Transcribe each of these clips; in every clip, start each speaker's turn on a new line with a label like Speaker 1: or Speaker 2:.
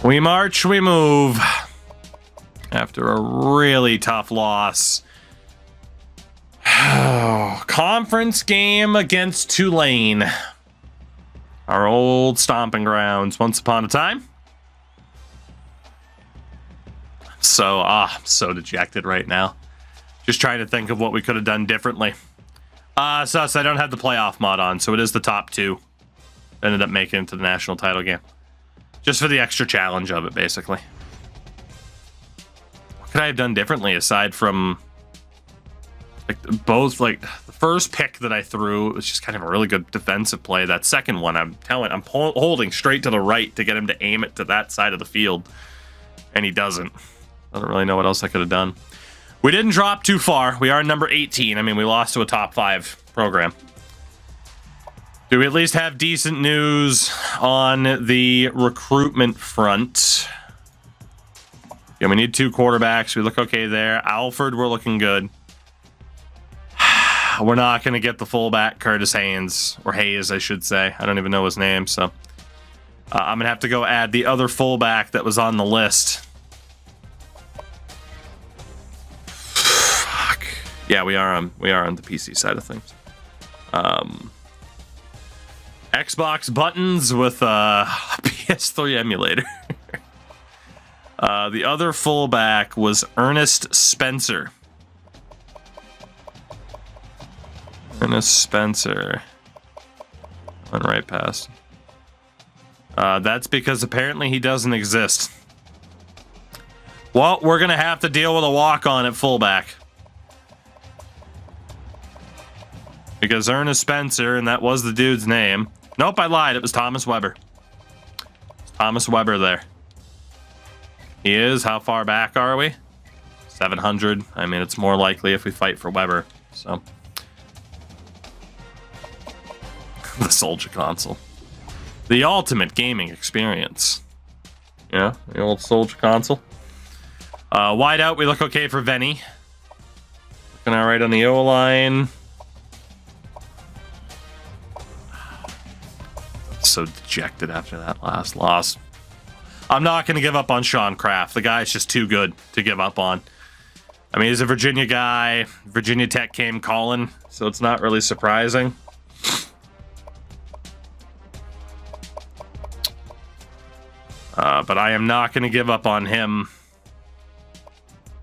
Speaker 1: We march, we move. After a really tough loss. Conference game against Tulane. Our old stomping grounds once upon a time. So, I'm so dejected right now. Just trying to think of what we could have done differently. Sus, I don't have the playoff mod on, so it is the top two. Ended up making it to the national title game. Just for the extra challenge of it, basically. What could I have done differently aside from... the first pick that I threw was just kind of a really good defensive play. That second one, I'm holding straight to the right to get him to aim it to that side of the field. And he doesn't. I don't really know what else I could have done. We didn't drop too far. We are number 18. I mean, we lost to a top 5 program. Do we at least have decent news on the recruitment front? Yeah, we need 2 quarterbacks. We look okay there. Alford, we're looking good. We're not going to get the fullback, Curtis Haynes, or Hayes, I should say. I don't even know his name, so I'm going to have to go add the other fullback that was on the list. Fuck. Yeah, we are on the PC side of things. Xbox buttons with a PS3 emulator. The other fullback was Ernest Spencer. Ernest Spencer. Went right past. That's because apparently he doesn't exist. Well, we're going to have to deal with a walk-on at fullback. Because Ernest Spencer, and that was the dude's name. Nope, I lied. It was Thomas Weber. It's Thomas Weber there. He is. How far back are we? 700. I mean, it's more likely if we fight for Weber. So... the Soldier console. The ultimate gaming experience. Yeah, the old Soldier console. Wide out, we look okay for Venny. Looking all right on the O-line. So dejected after that last loss. I'm not going to give up on Sean Kraft. The guy's just too good to give up on. I mean, he's a Virginia guy. Virginia Tech came calling, so it's not really surprising. But I am not going to give up on him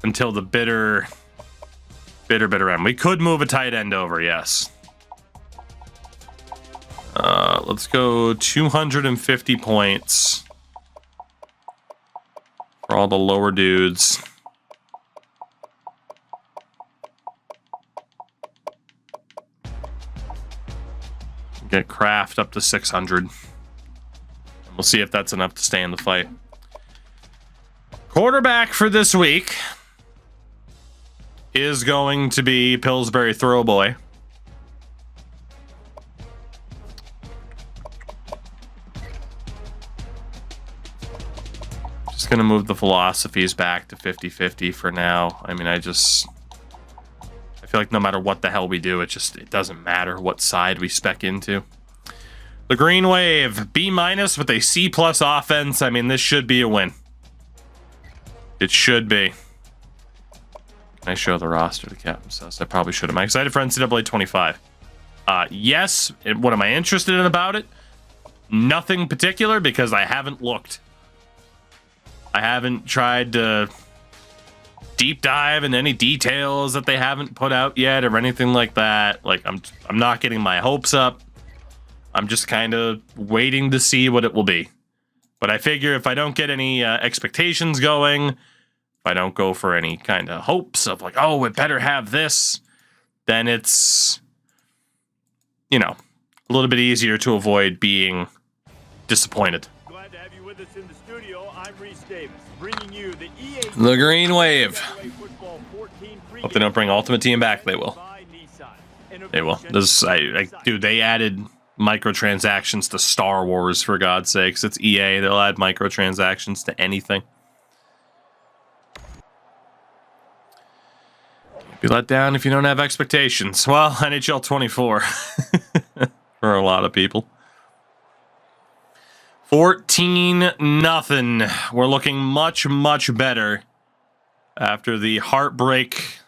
Speaker 1: until the bitter end. We could move a tight end over, yes. Let's go 250 points for all the lower dudes. Get Kraft up to 600. We'll see if that's enough to stay in the fight. Quarterback for this week is going to be Pillsbury Throwboy. Just going to move the philosophies back to 50-50 for now. I mean, I feel like no matter what the hell we do, it doesn't matter what side we spec into. The Green Wave, B- with a C+ offense. I mean, this should be a win. It should be. Can I show the roster to Captain Sus? I probably should. Am I excited for NCAA 25? Yes. What am I interested in about it? Nothing particular, because I haven't looked. I haven't tried to deep dive in any details that they haven't put out yet or anything like that. Like, I'm not getting my hopes up. I'm just kind of waiting to see what it will be. But I figure if I don't get any expectations going, if I don't go for any kind of hopes of like, oh, it better have this, then it's, you know, a little bit easier to avoid being disappointed.
Speaker 2: Glad to have you with us in the studio. I'm Reese Davis, bringing you the EA.
Speaker 1: The Green Wave. Hope they don't bring Ultimate Team back. They will. They will. Dude, they added microtransactions to Star Wars, for God's sakes. It's EA. They'll add microtransactions to anything. Can't be let down if you don't have expectations. Well, NHL 24 for a lot of people. 14-0. We're looking much, much better after the heartbreak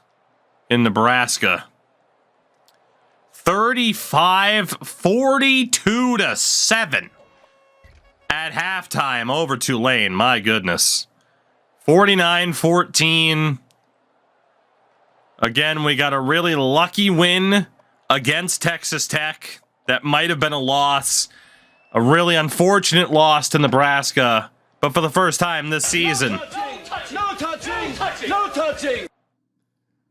Speaker 1: in Nebraska. 42-7 at halftime over Tulane. My goodness. 49-14. Again, we got a really lucky win against Texas Tech. That might have been a loss. A really unfortunate loss to Nebraska. But for the first time this season.
Speaker 2: No touching! No touching!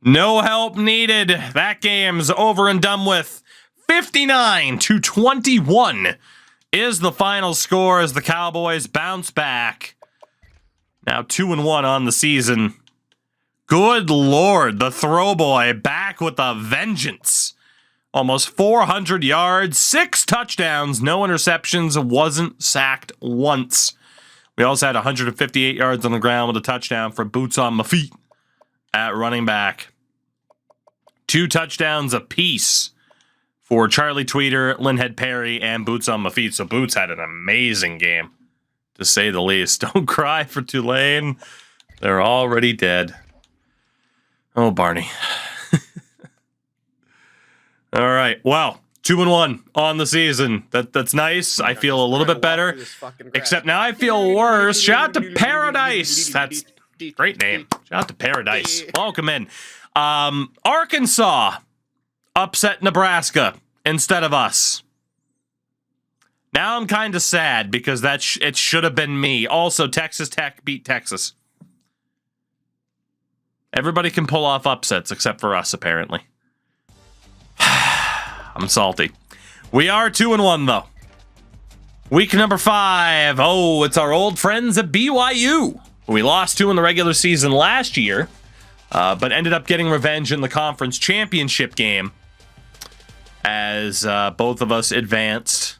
Speaker 1: No help needed. That game's over and done with. 59-21 is the final score as the Cowboys bounce back. Now 2-1 on the season. Good Lord, the throw boy back with a vengeance. Almost 400 yards, 6 touchdowns, no interceptions, wasn't sacked once. We also had 158 yards on the ground with a touchdown for Boots on my feet at running back. 2 touchdowns apiece for Charlie Tweeter, Linhead Perry, and Boots on my feet. So Boots had an amazing game, to say the least. Don't cry for Tulane. They're already dead. Oh, Barney. All right. Well, 2-1 on the season. That's nice. I feel a little bit better. Except now I feel worse. Shout out to Paradise. That's a great name. Shout out to Paradise. Welcome in. Arkansas upset Nebraska instead of us. Now I'm kind of sad because it should have been me. Also, Texas Tech beat Texas. Everybody can pull off upsets except for us, apparently. I'm salty. We are 2-1, though. Week number 5. Oh, it's our old friends at BYU. We lost to in the regular season last year, but ended up getting revenge in the conference championship game as both of us advanced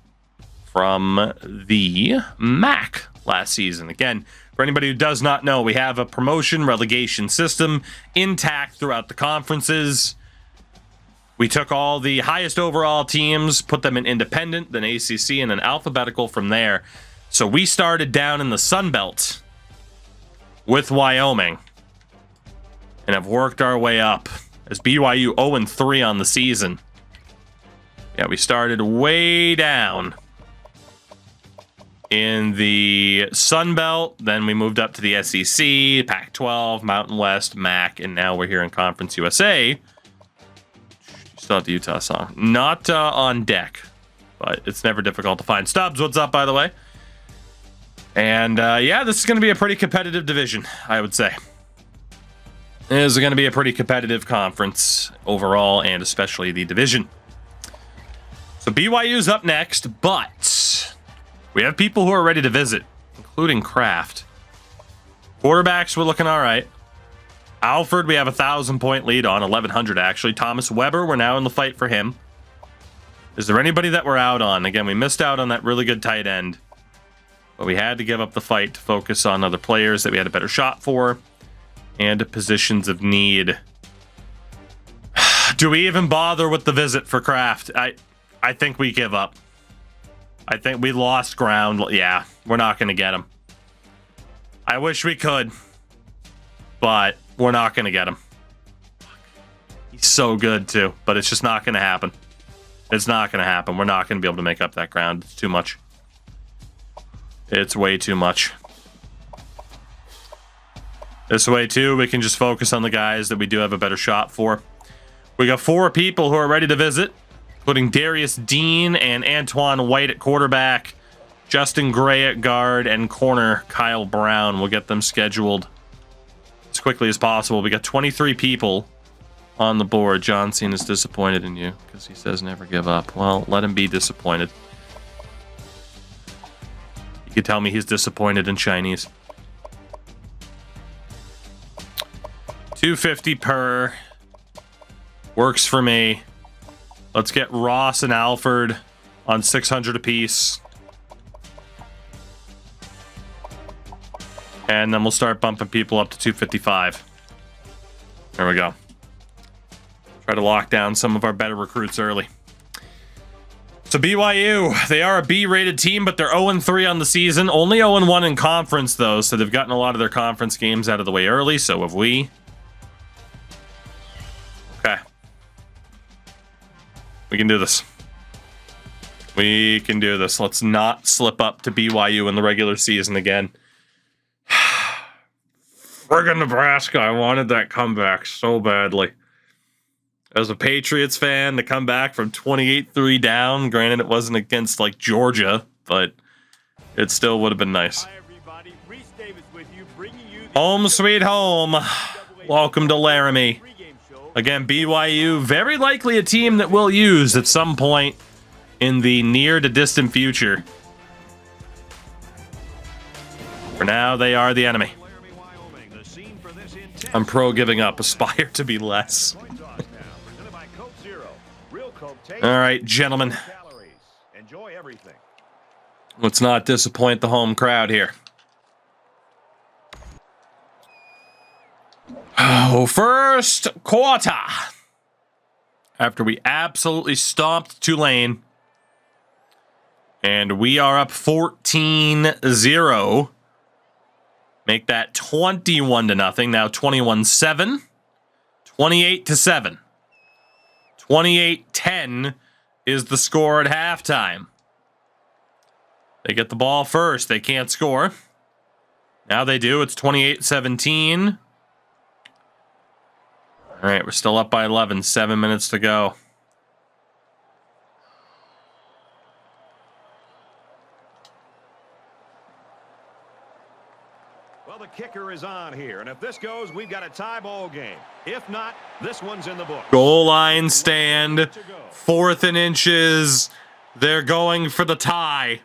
Speaker 1: from the MAC last season. Again, for anybody who does not know, we have a promotion relegation system intact throughout the conferences. We took all the highest overall teams, put them in independent, then ACC, and then alphabetical from there. So we started down in the Sun Belt with Wyoming and have worked our way up as BYU 0-3 on the season. Yeah, we started way down in the Sun Belt, then we moved up to the SEC, Pac-12, Mountain West, MAC, and now we're here in Conference USA. Still have the Utah song. Not on deck, but it's never difficult to find. Stubbs, what's up, by the way? And yeah, this is going to be a pretty competitive division, I would say. It is going to be a pretty competitive conference overall, and especially the division. So BYU's up next, but we have people who are ready to visit, including Kraft. Quarterbacks, we're looking all right. Alfred, we have a 1,000-point lead on, 1,100 actually. Thomas Weber, we're now in the fight for him. Is there anybody that we're out on? Again, we missed out on that really good tight end, but we had to give up the fight to focus on other players that we had a better shot for and positions of need. Do we even bother with the visit for Kraft? I think we give up. I think we lost ground. Yeah, we're not going to get him. I wish we could, but we're not going to get him. He's so good, too, but it's just not going to happen. It's not going to happen. We're not going to be able to make up that ground. It's too much. It's way too much. This way, too, we can just focus on the guys that we do have a better shot for. We got 4 people who are ready to visit, including Darius Dean and Antoine White at quarterback, Justin Gray at guard, and corner Kyle Brown. We'll get them scheduled as quickly as possible. We got 23 people on the board. John Cena's disappointed in you because he says never give up. Well, let him be disappointed. You could tell me he's disappointed in Chinese. $250 per. Works for me. Let's get Ross and Alfred on 600 apiece. And then we'll start bumping people up to 255. There we go. Try to lock down some of our better recruits early. So BYU, they are a B-rated team, but they're 0-3 on the season. Only 0-1 in conference, though, so they've gotten a lot of their conference games out of the way early. So have we. Okay. We can do this. We can do this. Let's not slip up to BYU in the regular season again. Friggin' Nebraska. I wanted that comeback so badly. As a Patriots fan, to come back from 28-3 down, granted it wasn't against, like, Georgia, but it still would have been nice.
Speaker 2: Hi, everybody. Reese Davis with you, bringing you
Speaker 1: Home sweet home. Welcome to Laramie.
Speaker 2: pregame show.
Speaker 1: Again, BYU, very likely a team that we'll use at some point in the near to distant future. For now, they are the enemy.
Speaker 3: Laramie, Wyoming, the scene for this intense
Speaker 1: I'm pro giving up. Aspire to be less.
Speaker 3: coin toss now, presented by Coke Zero.
Speaker 2: Real Coke taste,
Speaker 1: All right, gentlemen.
Speaker 3: Calories. Enjoy everything.
Speaker 1: Let's not disappoint the home crowd here. Oh, first quarter. After we absolutely stomped Tulane. And we are up 14-0. Make that 21-0. Now 21-7. 28-7. 28-10 is the score at halftime. They get the ball first. They can't score. Now they do. It's 28-17. All right, we're still up by 11. 7 minutes to go.
Speaker 3: Well, the kicker is on here, and if this goes, we've got a tie ball game. If not, this one's in the book.
Speaker 1: Goal line stand. 4th and inches. They're going for the tie.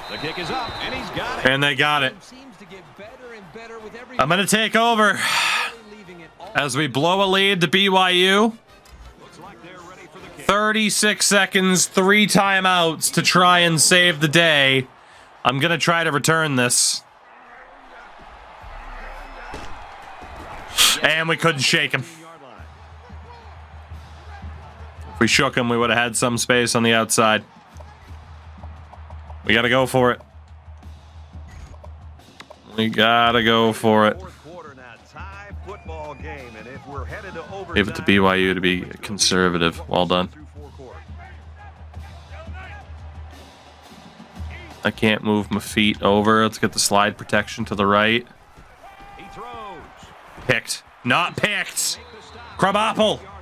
Speaker 3: The kick is up, and he's got it.
Speaker 1: And they got it.
Speaker 4: Seems to get better and better with every
Speaker 1: I'm going to take over
Speaker 4: leaving it all
Speaker 1: as we blow a lead to BYU.
Speaker 3: Looks like they're ready for the kick.
Speaker 1: 36 seconds, 3 timeouts to try and save the day. I'm going to try to return this. And we couldn't shake him.
Speaker 3: Yard line.
Speaker 1: If we shook him, we would have had some space on the outside. We got to go for it. We got to go for it.
Speaker 3: Fourth quarter now, tie football game, and if we're headed to overtime,
Speaker 1: Give it to BYU to be conservative. Well done.
Speaker 3: through 4 quarters.
Speaker 1: I can't move my feet over. Let's get the slide protection to the right.
Speaker 3: He throws.
Speaker 1: Picked. Not picked.
Speaker 3: Make the stop.
Speaker 1: Crabapple.
Speaker 3: Yard line.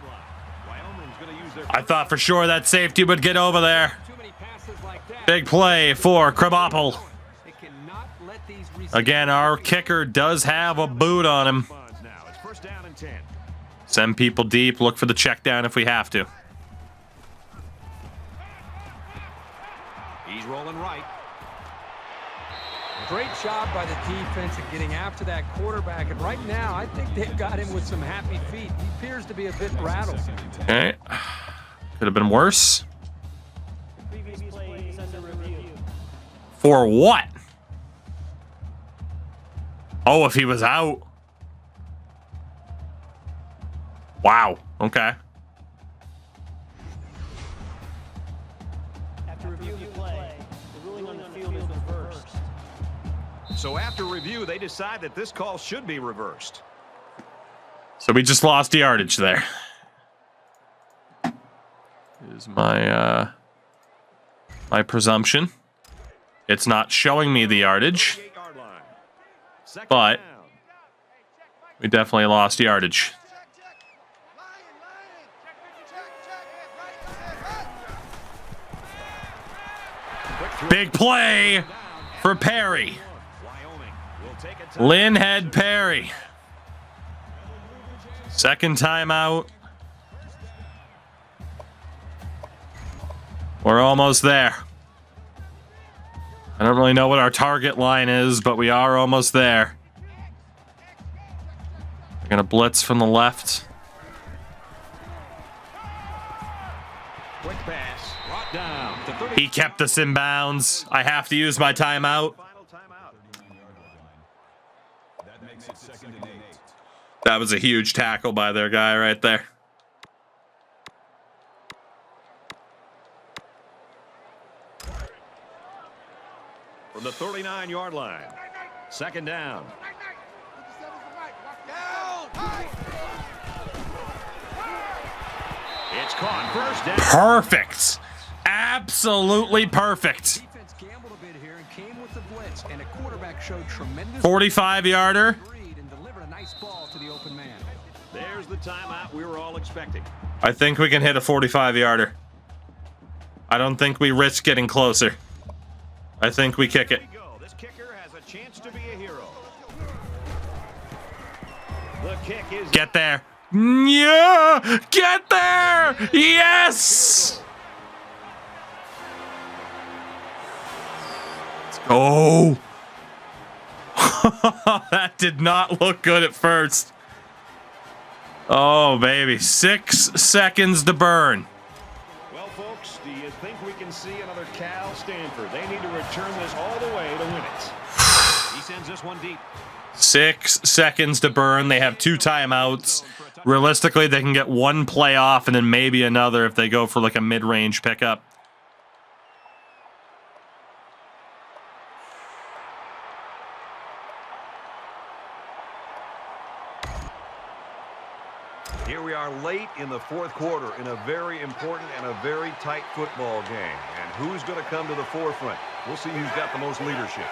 Speaker 3: Wyoming's going to use their
Speaker 1: I thought for sure that safety would get over there.
Speaker 4: too many passes like that.
Speaker 1: Big play for Crabapple.
Speaker 4: They cannot let these receivers
Speaker 1: Again, our kicker does have a boot on him.
Speaker 3: funds now. It's 1st down and 10.
Speaker 1: Send people deep. Look for the check down if we have to.
Speaker 3: He's rolling right.
Speaker 4: Great job by the defense at getting after that quarterback. And right now, I think they've got him with some happy feet. He appears to be a bit rattled.
Speaker 1: Okay. Could have been worse. For what? Oh, if he was out. Wow. Okay.
Speaker 5: After review of the play, the ruling on the field is reversed.
Speaker 3: So after review, they decide that this call should be reversed.
Speaker 1: So we just lost yardage there. Is my my presumption. It's not showing me the yardage,
Speaker 3: 8-yard line. Second
Speaker 1: but
Speaker 3: down.
Speaker 1: we definitely lost yardage.
Speaker 3: Quick throw.
Speaker 1: Big play for Perry.
Speaker 3: Wyoming will take a time.
Speaker 1: Lynn Head Perry. Second timeout. We're almost there. I don't really know what our target line is, but we are almost there. We're going to blitz from the left.
Speaker 3: Quick pass. Brought down to 30.
Speaker 1: He kept us in bounds. I have to use my timeout.
Speaker 3: Final timeout.
Speaker 6: That makes it 2nd and 8.
Speaker 1: That was a huge tackle by their guy right there.
Speaker 3: From the 39-yard line. 2nd down. It's caught. First down.
Speaker 1: Perfect. Absolutely perfect.
Speaker 4: Defense gambled a bit here and came with the blitz, and a quarterback showed tremendous
Speaker 1: 45-yarder.
Speaker 4: read and delivered a nice ball to the open man.
Speaker 3: There's the timeout we were all expecting.
Speaker 1: I think we can hit a 45-yarder. I don't think we risk getting closer. I think we kick it.
Speaker 3: Here we go. This kicker has a chance to be a hero. The kick is
Speaker 1: Get there. Yeah! Get there! Yes! Let's go. That did not look good at first. Oh, baby. 6 seconds to burn.
Speaker 3: Well, folks, do you think we can see another Cal Stanford? They need to return this all the way to win it. He sends this one deep.
Speaker 1: 6 seconds to burn. They have 2 timeouts. Realistically, they can get 1 play off and then maybe another if they go for like a mid-range pickup.
Speaker 3: Here we are late in the 4th quarter in a very important and a very tight football game. And who's going to come to the forefront? We'll see who's got the most leadership.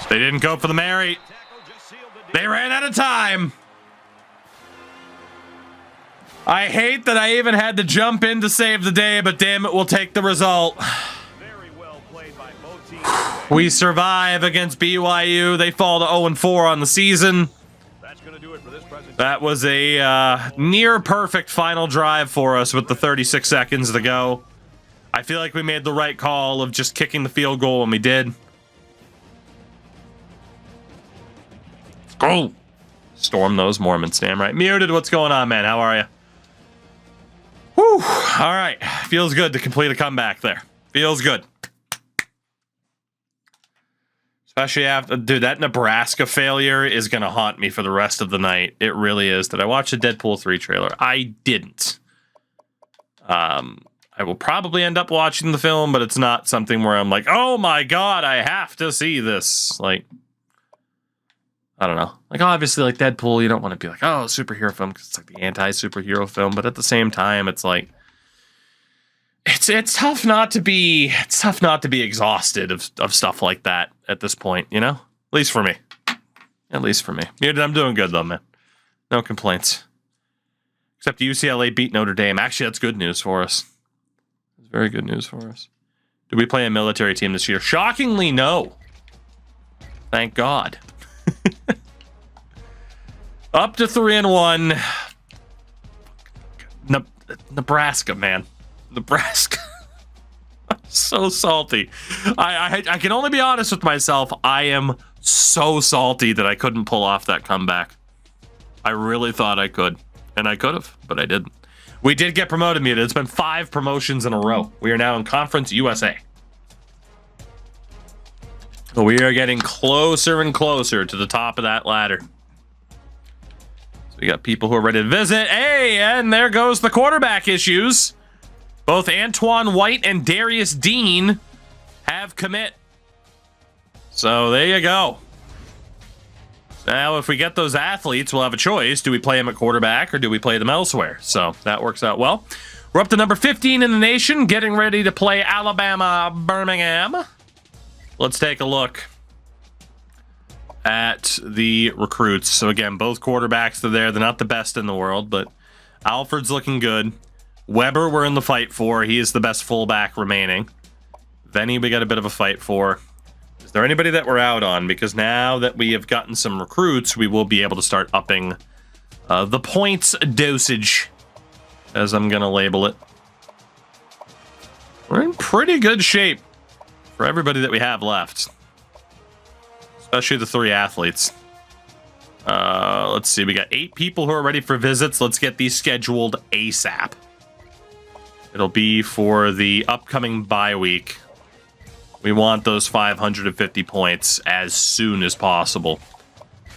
Speaker 1: They didn't go for the Mary. They ran out of time. I hate that I even had to jump in to save the day, but damn it, we'll take the result.
Speaker 3: Very well played by both teams.
Speaker 1: We survive against BYU. They fall to 0-4 on the season.
Speaker 3: That's going to do it for this presentation.
Speaker 1: That was a near perfect final drive for us with the 36 seconds to go. I feel like we made the right call of just kicking the field goal when we did. Let's go. Storm those Mormons, damn right. Muted, what's going on, man? How are you? Whew. All right. Feels good to complete a comeback there. Feels good. Especially after, dude, that Nebraska failure is going to haunt me for the rest of the night. It really is. Did I watch the Deadpool 3 trailer? I didn't. I will probably end up watching the film, but it's not something where I'm like, oh my God, I have to see this. Like, I don't know. Like, obviously, like Deadpool, you don't want to be like, oh, superhero film, because it's like the anti-superhero film. But at the same time, it's like, it's tough not to be exhausted of stuff like that at this point, you know? At least for me. At least for me. Muted, I'm doing good though, man. No complaints. Except UCLA beat Notre Dame. Actually, that's good news for us. It's very good news for us. Do we play a military team this year? Shockingly, no. Thank God. Up to 3-1. Nebraska, man. Nebraska. I'm so salty. I can only be honest with myself. I am so salty that I couldn't pull off that comeback. I really thought I could. And I could have, but I didn't. We did get promoted, Muted. It's been 5 promotions in a row. We are now in Conference USA. We are getting closer and closer to the top of that ladder. So we got people who are ready to visit. Hey, and there goes the quarterback issues. Both Antoine White and Darius Dean have commit. So there you go. Now, if we get those athletes, we'll have a choice. Do we play them at quarterback or do we play them elsewhere? So that works out well. We're up to number 15 in the nation, getting ready to play Alabama, Birmingham. Let's take a look at the recruits. So again, both quarterbacks are there. They're not the best in the world, but Alfred's looking good. Weber, we're in the fight for. He is the best fullback remaining. Venny, we got a bit of a fight for. Is there anybody that we're out on? Because now that we have gotten some recruits, we will be able to start upping the points dosage, as I'm going to label it. We're in pretty good shape for everybody that we have left. Especially the 3 athletes. Let's see. We got 8 people who are ready for visits. Let's get these scheduled ASAP. It'll be for the upcoming bye week. We want those 550 points as soon as possible.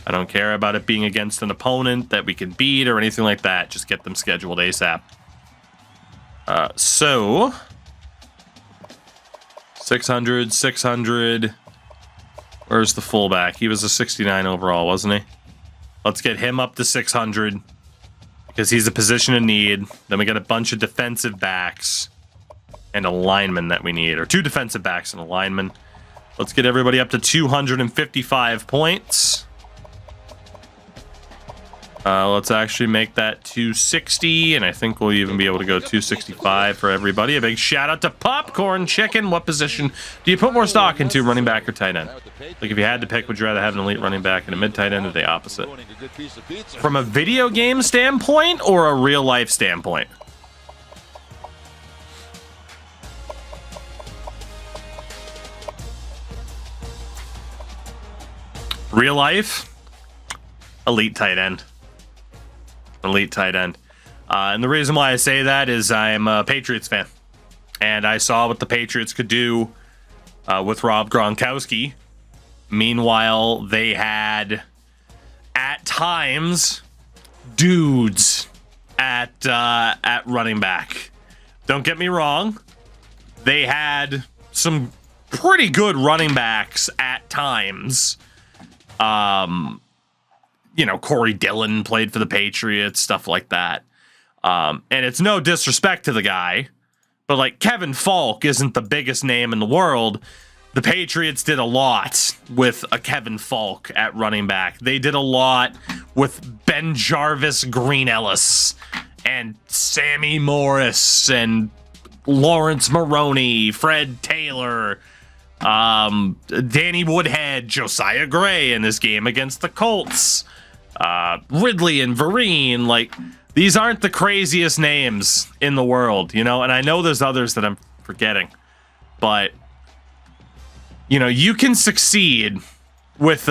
Speaker 1: I don't care about it being against an opponent that we can beat or anything like that. Just get them scheduled ASAP. So 600, 600. Where's the fullback? He was a 69 overall, wasn't he? Let's get him up to 600 because he's a position of need. Then we got a bunch of defensive backs and a lineman that we need, or 2 defensive backs and a lineman. Let's get everybody up to 255 points. Let's actually make that 260, and I think we'll even be able to go 265 for everybody. A big shout out to Popcorn Chicken. What position do you put more stock into, running back or tight end? Like, if you had to pick, would you rather have an elite running back and a mid tight end, or the opposite? From a video game standpoint or a real life standpoint? Real life, elite tight end. Elite tight end. And the reason why I say that is I'm a Patriots fan. And I saw what the Patriots could do with Rob Gronkowski. Meanwhile, they had, at times, dudes at running back. Don't get me wrong. They had some pretty good running backs at times. You know, Corey Dillon played for the Patriots, stuff like that. And it's no disrespect to the guy, but like Kevin Falk isn't the biggest name in the world. The Patriots did a lot with a Kevin Falk at running back. They did a lot with Ben Jarvis, Green Ellis, and Sammy Morris, and Lawrence Maroney, Fred Taylor, Danny Woodhead, Josiah Gray in this game against the Colts. Ridley and Vereen, like, these aren't the craziest names in the world, you know, and I know there's others that I'm forgetting, but, you know, you can succeed with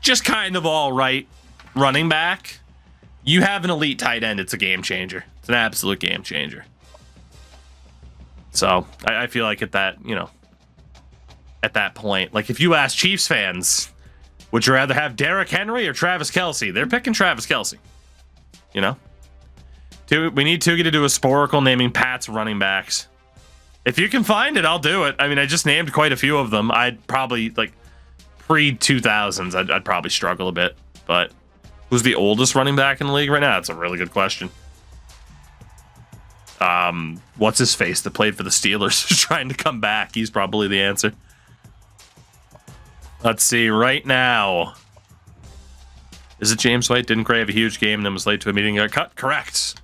Speaker 1: just kind of all right running back. You have an elite tight end, it's a game changer. It's an absolute game changer. So I feel like at that, you know, at that point, like if you ask Chiefs fans, would you rather have Derrick Henry or Travis Kelce? They're picking Travis Kelce. You know? We need Toogie to do a sporcle naming Pat's running backs. If you can find it, I'll do it. I mean, I just named quite a few of them. I'd probably, like, pre-2000s, I'd probably struggle a bit. But who's the oldest running back in the league right now? That's a really good question. What's his face that played for the Steelers is trying to come back? He's probably the answer. Let's see, right now. Is it James White? Didn't Gray have a huge game and then was late to a meeting and got cut? Correct.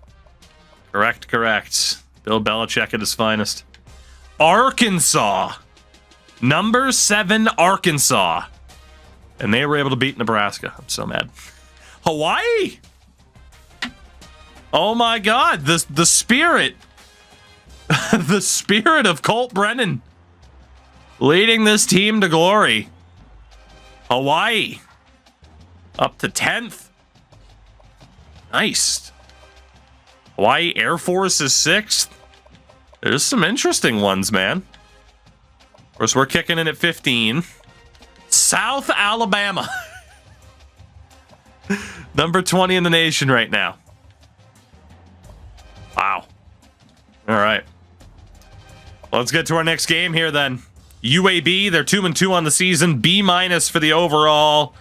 Speaker 1: Correct. Bill Belichick at his finest. Arkansas. Number 7, Arkansas. And they were able to beat Nebraska. I'm so mad. Hawaii. Oh my God. The spirit. The spirit of Colt Brennan. Leading this team to glory. Hawaii. Up to 10th. Nice. Hawaii Air Force is 6th. There's some interesting ones, man. Of course, we're kicking in at 15. South Alabama. Number 20 in the nation right now. Wow. All right. Let's get to our next game here then. UAB, they're 2-2 on the season. B- for the overall.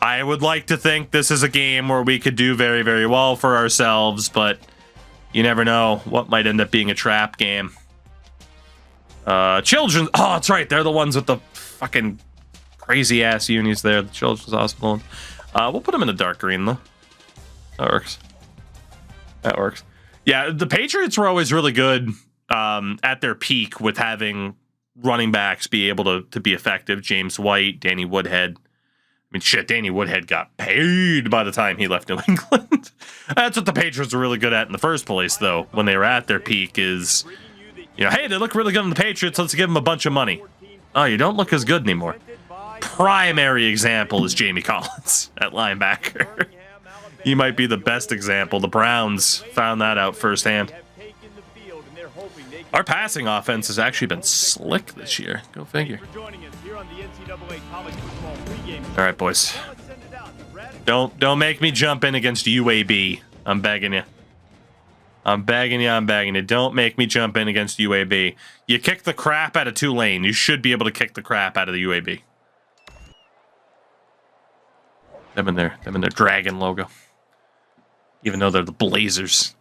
Speaker 1: I would like to think this is a game where we could do very, very well for ourselves, but you never know what might end up being a trap game. Children. Oh, that's right. They're the ones with the fucking crazy ass unis there. The Children's Hospital. We'll put them in the dark green though. That works. Yeah, the Patriots were always really good at their peak with having running backs be able to be effective. James White, Danny Woodhead. I mean, shit, Danny Woodhead got paid by the time he left New England. That's what the Patriots were really good at in the first place, though, when they were at their peak is, you know, hey, they look really good on the Patriots. Let's give them a bunch of money. Oh, you don't look as good anymore. primary example is Jamie Collins at linebacker. He might be the best example. The Browns found that out firsthand. Our passing offense has actually been slick this year. Go figure. All right, boys. Don't make me jump in against UAB. I'm begging you. I'm begging you. Don't make me jump in against UAB. You kick the crap out of Tulane. You should be able to kick the crap out of the UAB. Them in their dragon logo. Even though they're the Blazers.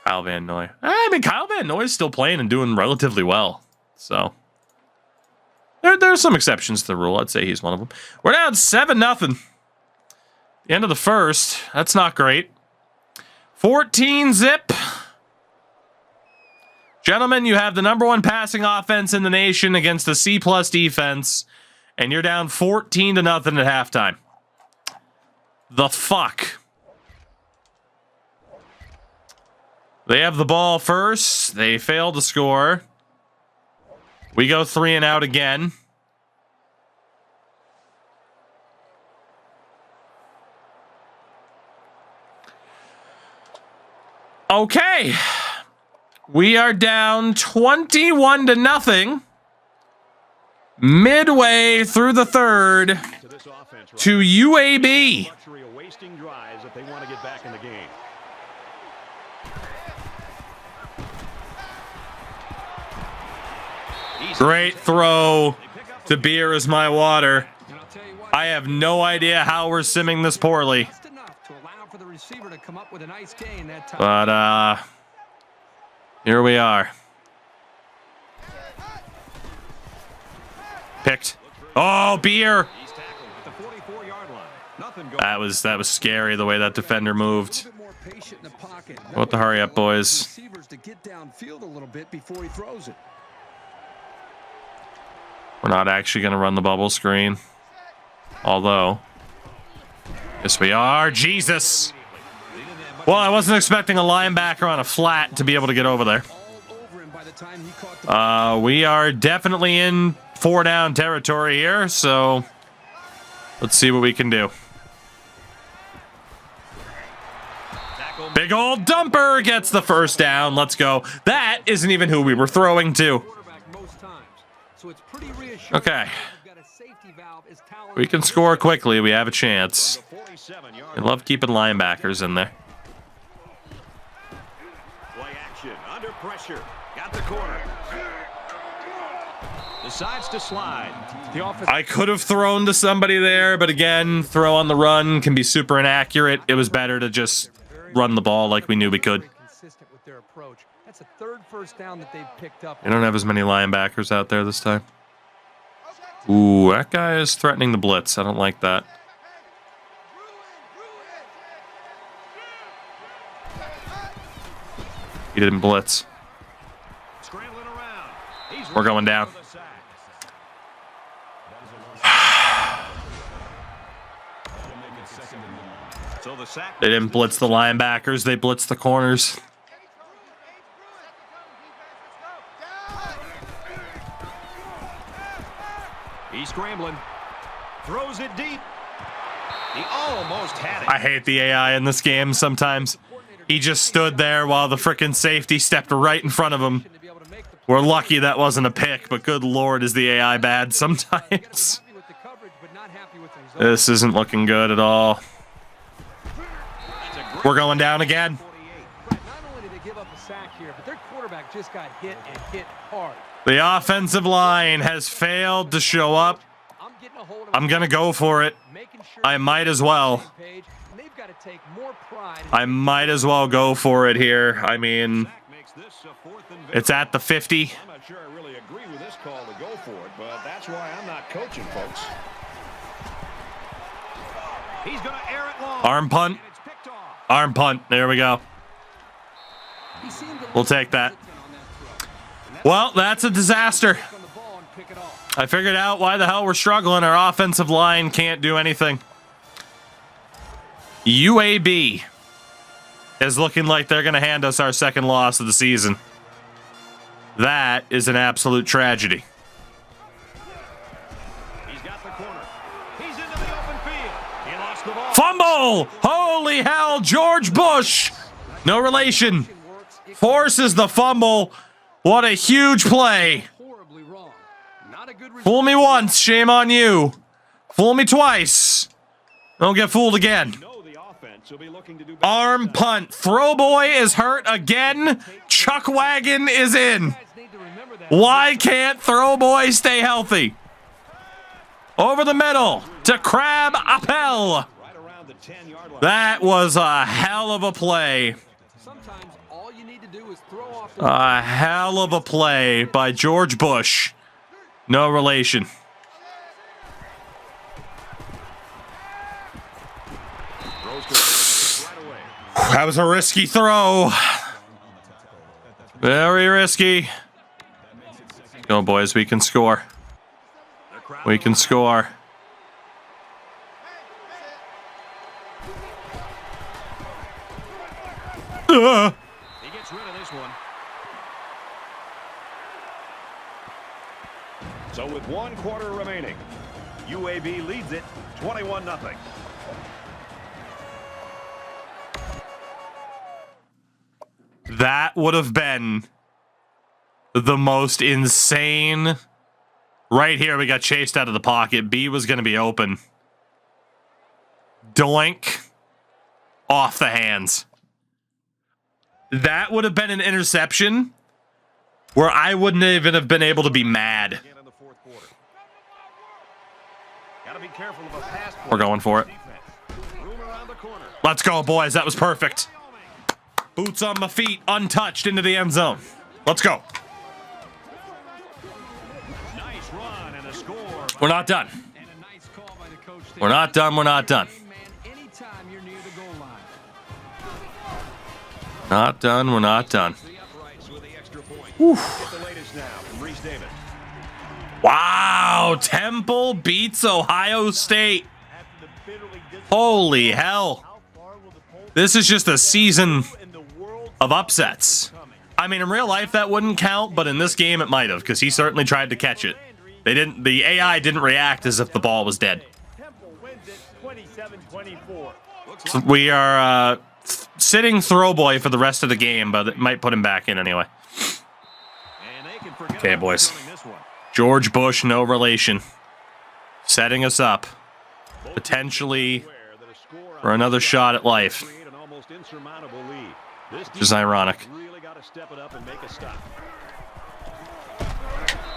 Speaker 1: Kyle Van Noy. I mean, Kyle Van Noy is still playing and doing relatively well. So there are some exceptions to the rule. I'd say he's one of them. We're down 7-0. The end of the first. That's not great. 14-zip. Gentlemen, you have the #1 passing offense in the nation against a C+ defense, and you're down 14-0 at halftime. The fuck? They have the ball first. They fail to score. We go 3 and out again. Okay. We are down 21-0. Midway through the third to UAB. Great throw to beer is my water. I have no idea how we're simming this poorly. But, here we are. Picked. Oh, beer! That was scary the way that defender moved. We'll have to hurry up, boys. We're not actually going to run the bubble screen. Although, yes, we are. Jesus! Well, I wasn't expecting a linebacker on a flat to be able to get over there. We are definitely in 4-down territory here, so let's see what we can do. Big old dumper gets the first down. Let's go. That isn't even who we were throwing to. Okay. We can score quickly. We have a chance. I love keeping linebackers in there.
Speaker 3: Play action under pressure. Got the corner. Decides to slide.
Speaker 1: I could have thrown to somebody there, but again, throw on the run can be super inaccurate. It was better to just run the ball like we knew we could.
Speaker 4: That's a third first down that they've picked up.
Speaker 1: You don't have as many linebackers out there this time. Ooh, that guy is threatening the blitz. I don't like that. He didn't blitz. We're going down. They didn't blitz the linebackers. They blitzed the corners.
Speaker 3: He's scrambling. Throws it deep. He almost had it.
Speaker 1: I hate the AI in this game sometimes. He just stood there while the frickin' safety stepped right in front of him. We're lucky that wasn't a pick, but good lord is the AI bad sometimes. This isn't looking good at all. We're going down again.
Speaker 4: Not only did they give up a sack here, but their quarterback just got hit and hit hard.
Speaker 1: The offensive line has failed to show up. I'm going to go for it. I might as well. I might as well go for it here. I mean, it's at the 50.
Speaker 3: I'm not sure I really agree with this call to go for it, but that's why I'm not coaching, folks. He's going to air it long.
Speaker 1: Arm punt. Arm punt. There we go. We'll take that. Well, that's a disaster. I figured out why the hell we're struggling. Our offensive line can't do anything. UAB is looking like they're going to hand us our second loss of the season. That is an absolute tragedy. Fumble! Holy hell, George Bush! No relation. Forces the fumble. What a huge play.
Speaker 4: Horribly wrong. Not a good
Speaker 1: Fool me once, shame on you. Fool me twice. Don't get fooled again. Arm punt. Throw boy is hurt again. Chuck wagon is in. Why can't throw boy stay healthy? Over the middle to Crab Appel. That was a hell of a play.
Speaker 4: Sometimes all you need to do is throw off the
Speaker 1: A hell of a play by George Bush. No relation. That was a risky throw. Very risky. Go, boys. We can score. We can score.
Speaker 3: He gets rid of this one. So with 1 quarter remaining, UAB leads it 21-0.
Speaker 1: That would have been the most insane. Right here, we got chased out of the pocket. B was going to be open. Doink. Off the hands. That would have been an interception where I wouldn't even have been able to be mad. We're going for it. Let's go, boys. That was perfect. Boots on my feet, untouched into the end zone. Let's go. We're not done. We're not done. We're not done. Not done. We're not done. Wow. Temple beats Ohio State. Holy hell. This is just a season of upsets. I mean, in real life, that wouldn't count, but in this game, it might have, because he certainly tried to catch it. They didn't. The AI didn't react as if the ball was dead. So we are sitting throw boy for the rest of the game, but it might put him back in anyway. Okay, boys. George Bush, no relation. Setting us up. Potentially for another shot at life. Which is ironic.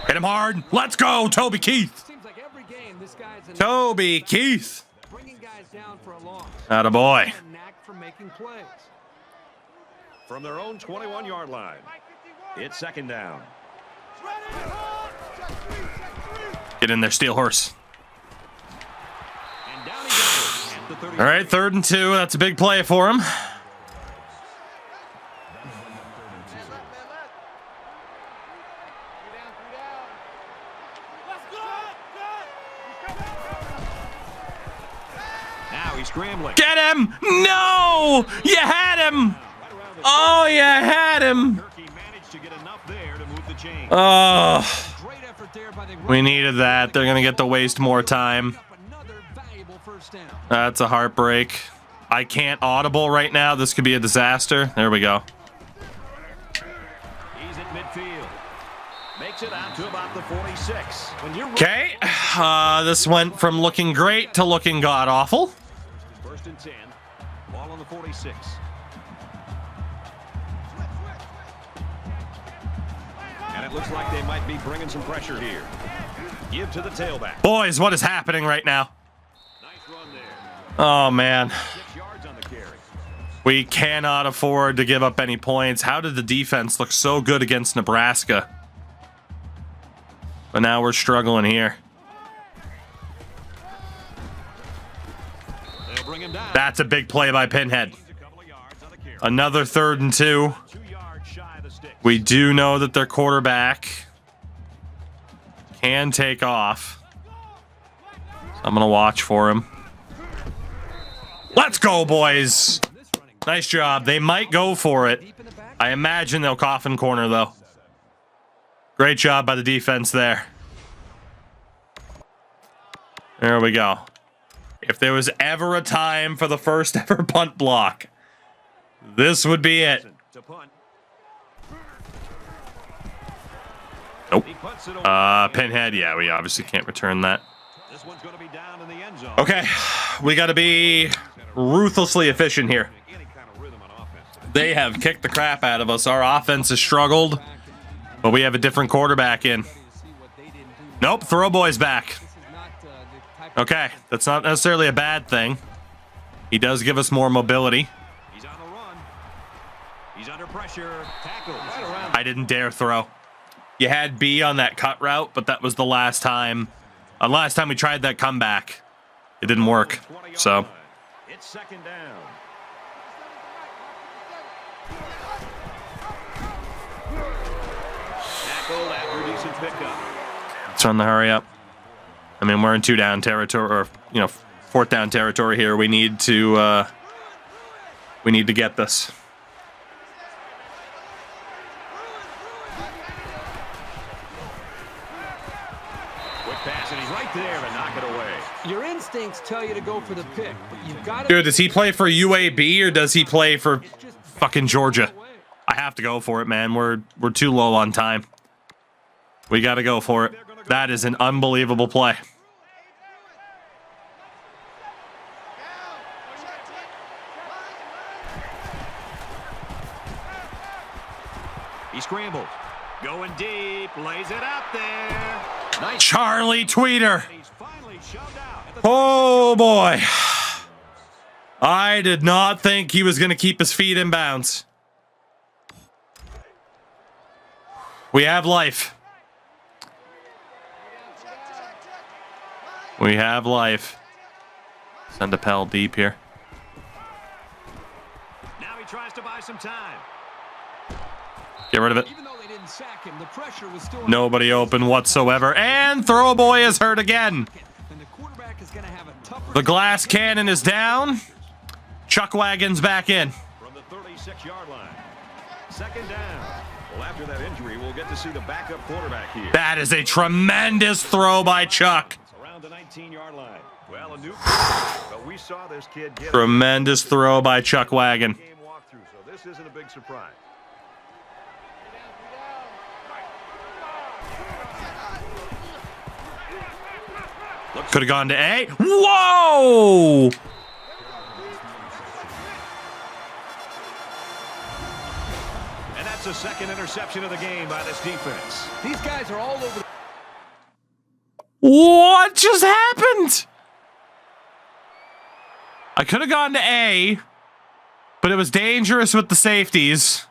Speaker 1: Hit him hard. Let's go, Toby Keith. Toby Keith. Attaboy.
Speaker 3: From their own 21-yard line, it's 2nd down.
Speaker 1: Get in there, Steel Horse. All right, 3rd and 2. That's a big play for him.
Speaker 3: Scrambling.
Speaker 1: Get him! No! You had him! Oh, you had him! Oh. We needed that. They're going to get to waste more time. That's a heartbreak. I can't audible right now. This could be a disaster. There we go.
Speaker 3: He's at midfield. Makes it out to about the 46.
Speaker 1: Okay. This went from looking great to looking god-awful.
Speaker 3: 1st and 10. Ball on the 46. And it looks like they might be bringing some pressure here. Give to the tailback.
Speaker 1: Boys, what is happening right now?
Speaker 3: Nice run there.
Speaker 1: Oh, man.
Speaker 3: 6 yards on the carry.
Speaker 1: We cannot afford to give up any points. How did the defense look so good against Nebraska? But now we're struggling here. That's a big play by Pinhead. Another 3rd and 2. We do know that their quarterback can take off. So I'm going to watch for him. Let's go, boys. Nice job. They might go for it. I imagine they'll coffin corner, though. Great job by the defense there. There we go. If there was ever a time for the first ever punt block, this would be it.
Speaker 3: To punt.
Speaker 1: Nope.
Speaker 3: He punts it away.
Speaker 1: Pinhead, yeah, we obviously can't return that.
Speaker 3: This one's going to be down in the end zone.
Speaker 1: Okay, we got to be ruthlessly efficient here.
Speaker 3: Any kind of rhythm on offense.
Speaker 1: They have kicked the crap out of us. Our offense has struggled, but we have a different quarterback in. Nope, throw boy's back. Okay, that's not necessarily a bad thing. He does give us more mobility.
Speaker 3: He's on the run. He's under pressure. Tackled right around.
Speaker 1: I didn't dare throw. You had B on that cut route, but that was the last time. Last time we tried that comeback, it didn't work. So
Speaker 3: It's second down. Tackled after a decent pickup.
Speaker 1: let's run the hurry up. I mean, we're in 2-down territory, or 4th down territory here. We need to get this.
Speaker 3: Quick pass, and he's right there to knock it away.
Speaker 4: Your instincts tell you to go for the pick, but you've got to...
Speaker 1: Dude, does he play for UAB or does he play for fucking Georgia? I have to go for it, man. We're too low on time. We got to go for it. That is an unbelievable play.
Speaker 3: He scrambled. Going deep, lays it out there. Nice.
Speaker 1: Charlie Tweeter.
Speaker 3: He's finally shoved out.
Speaker 1: Oh, boy. I did not think he was going to keep his feet in bounds. We have life. We have life. Send a Pell deep here.
Speaker 3: Now he tries to buy some time.
Speaker 1: Get rid of it.
Speaker 4: Even though they didn't sack him, the pressure was still...
Speaker 1: Nobody open whatsoever. And throw boy is hurt again.
Speaker 4: And the quarterback is going to have a tougher...
Speaker 1: The glass cannon is down. Chuck Wagon's back in.
Speaker 3: From the 36-yard line. Second down. Well, after that injury, we'll get to see the backup quarterback here.
Speaker 1: That is a tremendous throw by Chuck.
Speaker 3: It's around the 19-yard line. Well, a new but we saw this kid get
Speaker 1: Tremendous throw by Chuck Wagon.
Speaker 3: game walkthrough, so this isn't a big surprise.
Speaker 1: Could have gone to A. Whoa!
Speaker 3: And that's the second interception of the game by this defense.
Speaker 4: These guys are all over...
Speaker 1: What just happened? I could have gone to A, but it was dangerous with the safeties.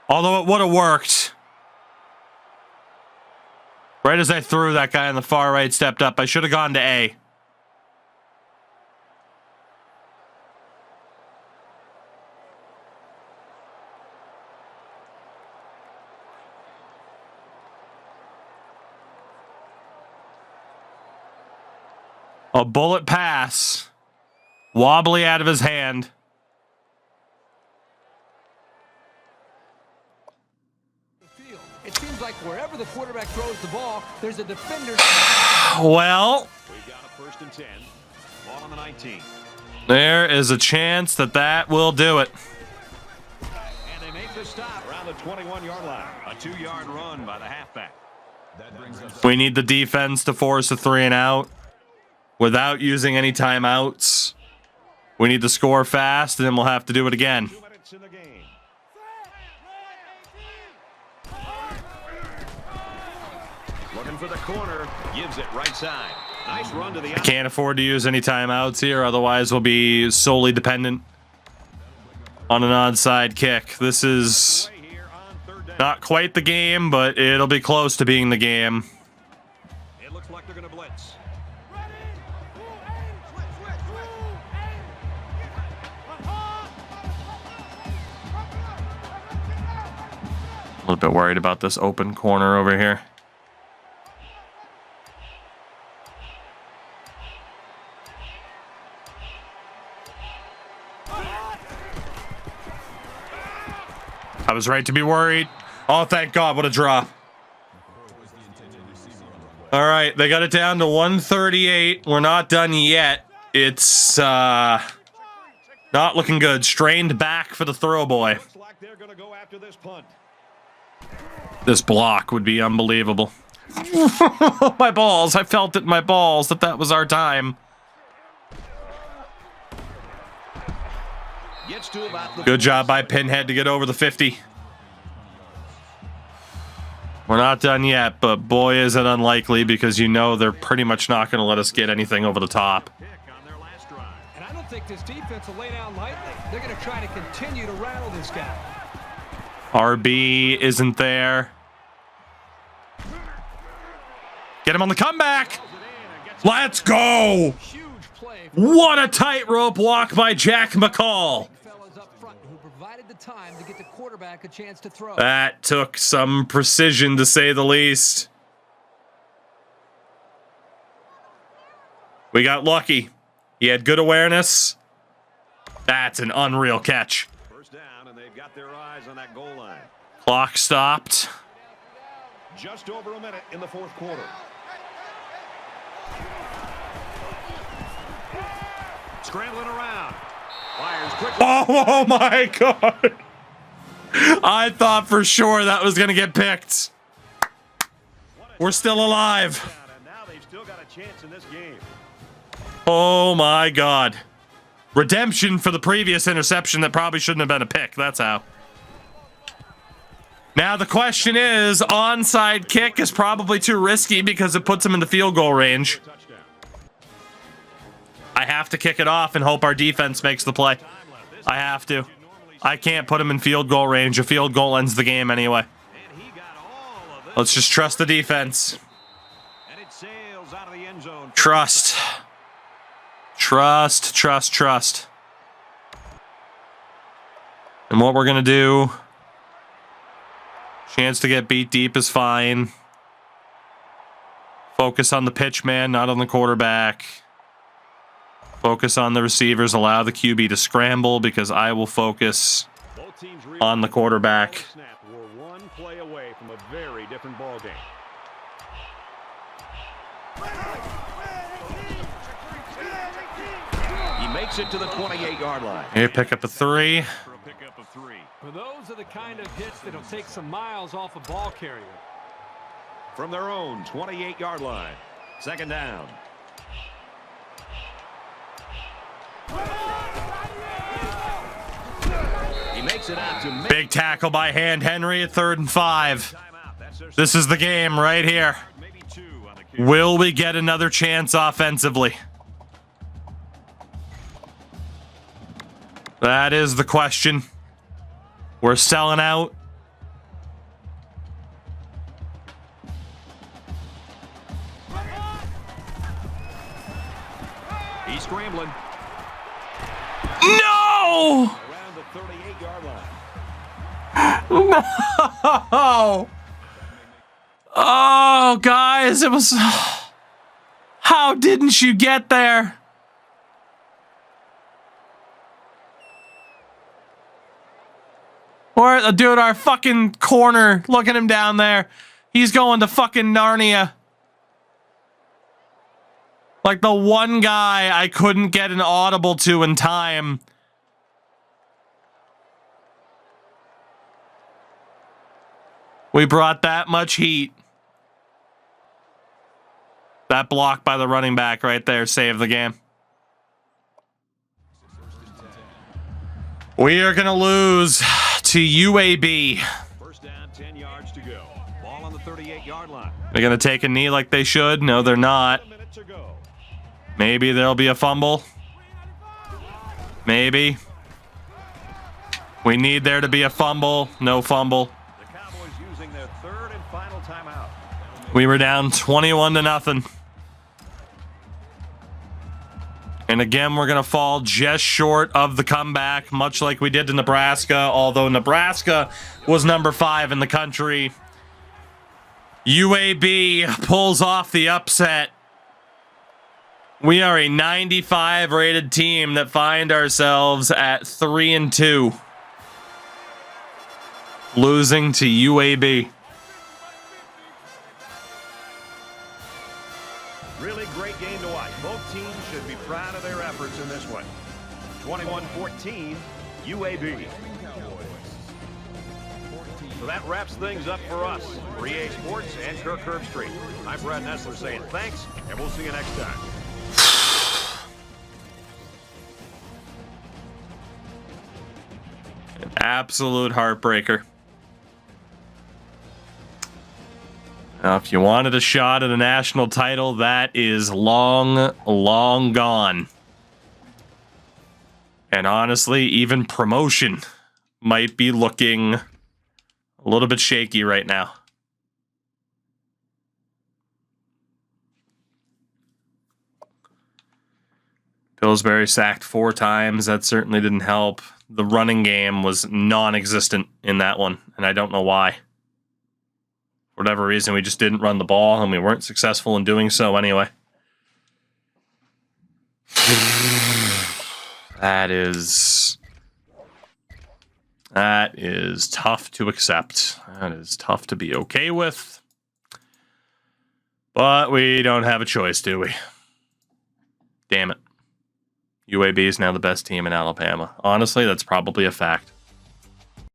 Speaker 1: Although it would have worked. Right as I threw, that guy on the far right stepped up. I should have gone to A. A bullet pass. Wobbly out of his hand.
Speaker 4: It seems like wherever the quarterback throws the ball, there's a defender...
Speaker 1: Well,
Speaker 3: We've got a 1st and 10. Ball on the 19.
Speaker 1: there is a chance that that will do it.
Speaker 3: And they make the stop around the 21-yard line. A 2-yard run by the halfback.
Speaker 1: We need the defense to force a 3-and-out without using any timeouts. We need to score fast, and then we'll have to do it again.
Speaker 3: 2 minutes in the game. Looking for the corner. Gives it right side. Nice run to the outside.
Speaker 1: Can't afford to use any timeouts here, otherwise we'll be solely dependent on an onside kick. This is
Speaker 3: Here on 3rd down.
Speaker 1: not quite the game, but it'll be close to being the game.
Speaker 3: It looks like they're going to blitz.
Speaker 1: A little bit worried about this open corner over here. I was right to be worried. Oh, thank God, what a drop. All right, they got it down to 138. We're not done yet. It's not looking good. Strained back for the throw boy.
Speaker 3: Looks like they're going to go after this punt.
Speaker 1: This block would be unbelievable. My balls. I felt it in my balls that was our time.
Speaker 3: Gets to about the
Speaker 1: Good job by Pinhead to get over the 50. We're not done yet, but boy, is it unlikely because you know they're pretty much not going to let us get anything over the top.
Speaker 3: pick on their last drive.
Speaker 4: And I don't think this defense will lay down lightly. They're going to try to continue to rattle this guy.
Speaker 1: RB isn't there. Get him on the comeback. Let's go.
Speaker 4: Huge play.
Speaker 1: What a tightrope walk by Jack McCall.
Speaker 4: Fellas up front who provided the time to get the quarterback a chance to throw.
Speaker 1: That took some precision, to say the least. We got lucky. He had good awareness. That's an unreal catch.
Speaker 3: First down, and they've got their eyes on that goal line.
Speaker 1: Clock stopped.
Speaker 3: Just over a minute in the fourth quarter. Scrambling around. Fires quickly.
Speaker 1: Oh my God. I thought for sure that was going to get picked. We're still alive.
Speaker 3: And now they've still got a chance in this game.
Speaker 1: Oh my God. Redemption for the previous interception that probably shouldn't have been a pick. That's how. Now the question is, onside kick is probably too risky because it puts him in the field goal range.
Speaker 3: Touchdown.
Speaker 1: I have to kick it off and hope our defense makes the play. I have to. I can't put him in field goal range. A field goal ends the game anyway.
Speaker 3: And he got all of this.
Speaker 1: Let's just trust the defense.
Speaker 3: And it sails out of the end zone.
Speaker 1: Trust. Trust, trust, trust. And what we're going to do... Chance to get beat deep is fine. Focus on the pitch man, not on the quarterback. Focus on the receivers. Allow the QB to scramble because I will focus
Speaker 3: Both teams
Speaker 1: on the quarterback.
Speaker 3: snap were one play away from a very different ball game. He makes it to the 28-yard line.
Speaker 1: Here, pick up a 3.
Speaker 3: For a pickup of 3.
Speaker 4: Well, those are the kind of hits that'll take some miles off a ball carrier.
Speaker 3: From their own 28-yard line. Second down. He makes it out to
Speaker 1: Big tackle by Hand Henry at 3rd and 5.
Speaker 3: timeout. That's their
Speaker 1: This is the game right here.
Speaker 3: maybe 2 on the kick.
Speaker 1: Will we get another chance offensively? That is the question. We're selling out.
Speaker 3: He's scrambling
Speaker 1: No!
Speaker 3: around the 38-yard line.
Speaker 1: No! Oh, guys, it was... How didn't you get there? Or, dude, our fucking corner. Look at him down there. He's going to fucking Narnia. Like the one guy I couldn't get an audible to in time. We brought that much heat. That block by the running back right there saved the game. We are going to lose to UAB.
Speaker 3: First down, 10 yards to go. Ball on the 38-yard line.
Speaker 1: They're going to take a knee like they should. No, they're not.
Speaker 3: A minute to go.
Speaker 1: Maybe there'll be a fumble. Maybe. We need there to be a fumble. No fumble.
Speaker 3: The Cowboys using their 3rd and final timeout.
Speaker 1: We were down 21-0. And again, we're going to fall just short of the comeback, much like we did to Nebraska, although Nebraska was number 5 in the country. UAB pulls off the upset. We are a 95 rated team that find ourselves at 3-2. Losing to UAB.
Speaker 3: Really great game to watch. Both teams should be proud of their efforts in this one. 21-14, UAB. So that wraps things up for us. For EA Sports and Kirk Herbstreit. I'm Brad Nessler saying thanks, and we'll see you next time.
Speaker 1: An absolute heartbreaker. Now, if you wanted a shot at a national title, that is long, long gone. And honestly, even promotion might be looking a little bit shaky right now. Pillsbury sacked 4 times. That certainly didn't help. The running game was non-existent in that one, and I don't know why. For whatever reason, we just didn't run the ball, and we weren't successful in doing so anyway. That is tough to accept. That is tough to be okay with. But we don't have a choice, do we? Damn it. UAB is now the best team in Alabama. Honestly, that's probably a fact.